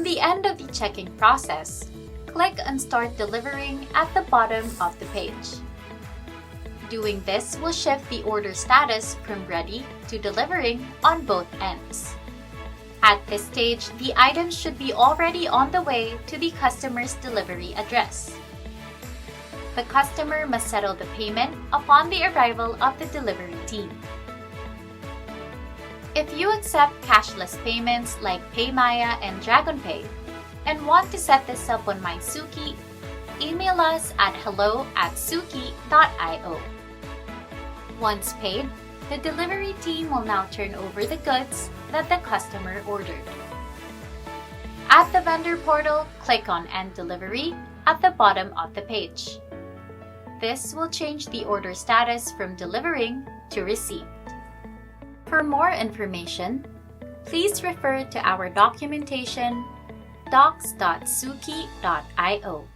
the end of the checking process, click on Start Delivering at the bottom of the page. Doing this will shift the order status from ready to delivering on both ends. At this stage, the items should be already on the way to the customer's delivery address. The customer must settle the payment upon the arrival of the delivery team. If you accept cashless payments like PayMaya and DragonPay and want to set this up on My Suki, email us at hello@suki.io. Once paid, the delivery team will now turn over the goods that the customer ordered. At the vendor portal, click on End Delivery at the bottom of the page. This will change the order status from delivering to received. For more information, please refer to our documentation docs.suki.io.